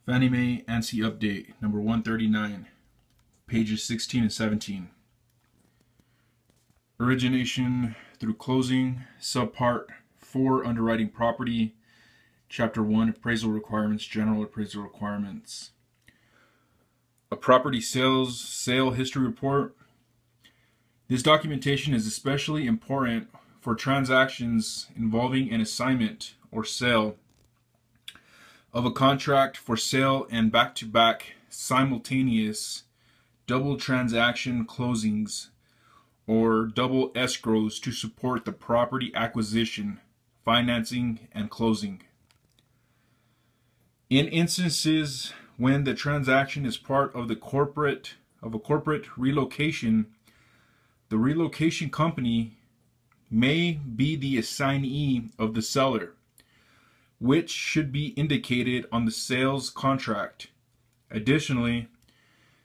Fannie Mae ANSI update number 139, pages 16 and 17. Origination through closing, subpart 4, underwriting property, chapter 1, appraisal requirements, general appraisal requirements. A property sale history report. This documentation is especially important for transactions involving an assignment or sale of a contract for sale and back-to-back simultaneous double transaction closings or double escrows to support the property acquisition, financing, and closing. In instances when the transaction is part of a corporate relocation, the relocation company may be the assignee of the seller, which should be indicated on the sales contract. Additionally,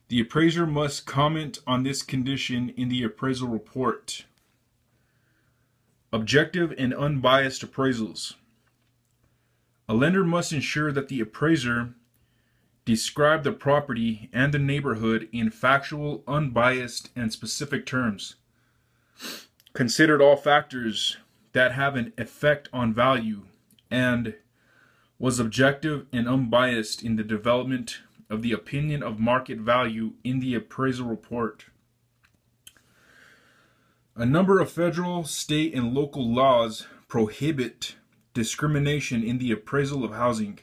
the appraiser must comment on this condition in the appraisal report. Objective and unbiased appraisals. A lender must ensure that the appraiser describe the property and the neighborhood in factual, unbiased, and specific terms. Considered all factors that have an effect on value, and was objective and unbiased in the development of the opinion of market value in the appraisal report. A number of federal, state, and local laws prohibit discrimination in the appraisal of housing.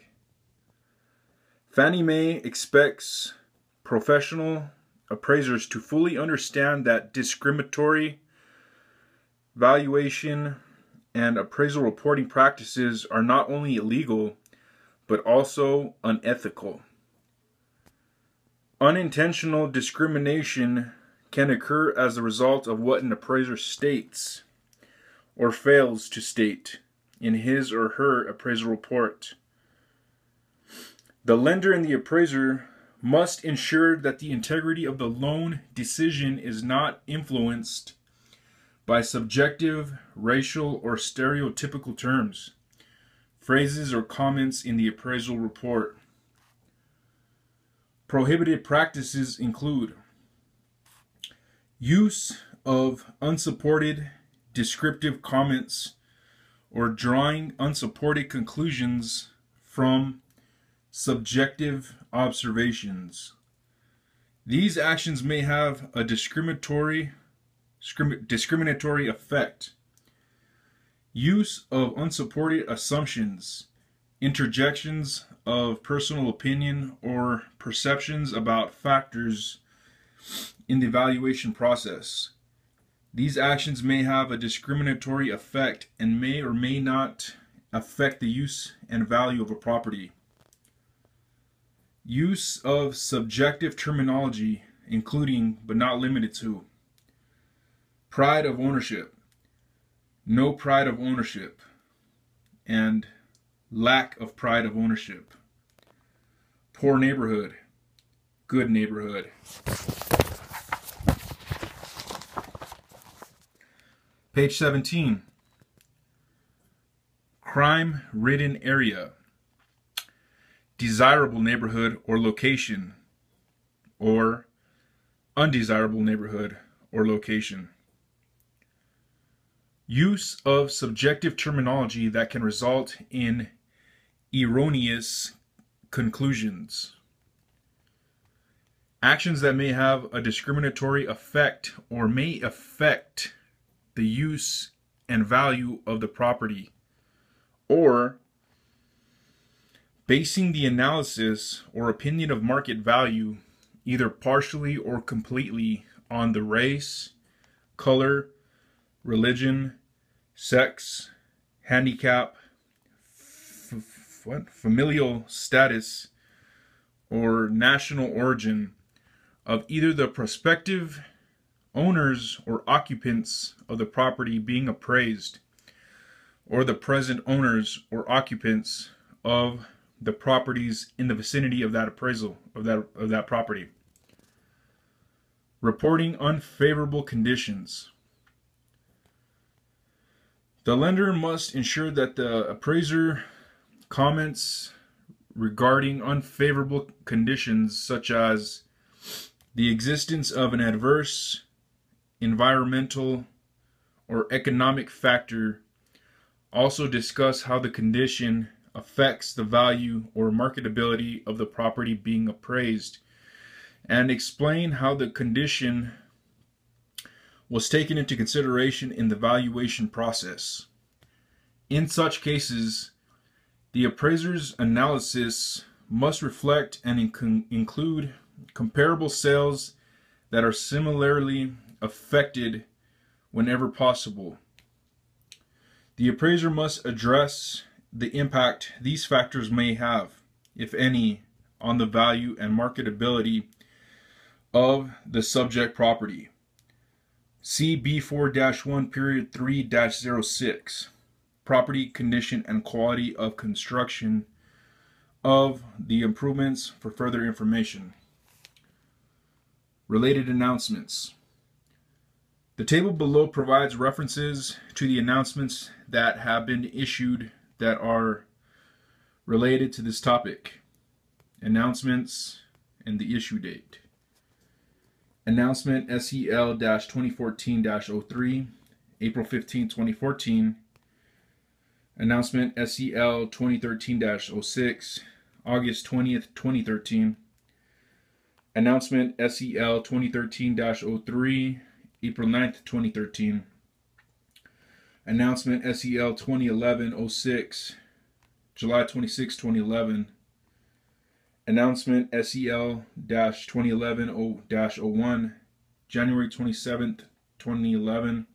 Fannie Mae expects professional appraisers to fully understand that discriminatory valuation and appraisal reporting practices are not only illegal, but also unethical. Unintentional discrimination can occur as a result of what an appraiser states or fails to state in his or her appraisal report. The lender and the appraiser must ensure that the integrity of the loan decision is not influenced by subjective, racial, or stereotypical terms, phrases, or comments in the appraisal report. Prohibited practices include use of unsupported descriptive comments or drawing unsupported conclusions from subjective observations. These actions may have a discriminatory effect. Use of unsupported assumptions, interjections of personal opinion, or perceptions about factors in the evaluation process. These actions may have a discriminatory effect and may or may not affect the use and value of a property. Use of subjective terminology, including but not limited to pride of ownership, no pride of ownership, and lack of pride of ownership. Poor neighborhood, good neighborhood. Page 17. Crime-ridden area, desirable neighborhood or location, or undesirable neighborhood or location. Use of subjective terminology that can result in erroneous conclusions. Actions that may have a discriminatory effect or may affect the use and value of the property, or basing the analysis or opinion of market value either partially or completely on the race, color, religion, sex, handicap, familial status, or national origin of either the prospective owners or occupants of the property being appraised, or the present owners or occupants of the properties in the vicinity of that appraisal of that property. Reporting unfavorable conditions. The lender must ensure that the appraiser comments regarding unfavorable conditions such as the existence of an adverse environmental or economic factor. Also discuss how the condition affects the value or marketability of the property being appraised, and explain how the condition was taken into consideration in the valuation process. In such cases, the appraiser's analysis must reflect and include comparable sales that are similarly affected whenever possible. The appraiser must address the impact these factors may have, if any, on the value and marketability of the subject property. See B4-1 period 3-06, property condition and quality of construction of the improvements for further information. Related announcements. The table below provides references to the announcements that have been issued that are related to this topic. Announcements and the issue date. Announcement SEL-2014-03, April 15, 2014. Announcement SEL-2013-06, August 20th, 2013. Announcement SEL-2013-03, April 9th, 2013. Announcement SEL-2011-06, July 26, 2011. Announcement SEL-2011-01, January 27th, 2011.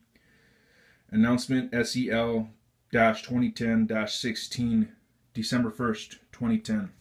Announcement SEL-2010-16, December 1st, 2010.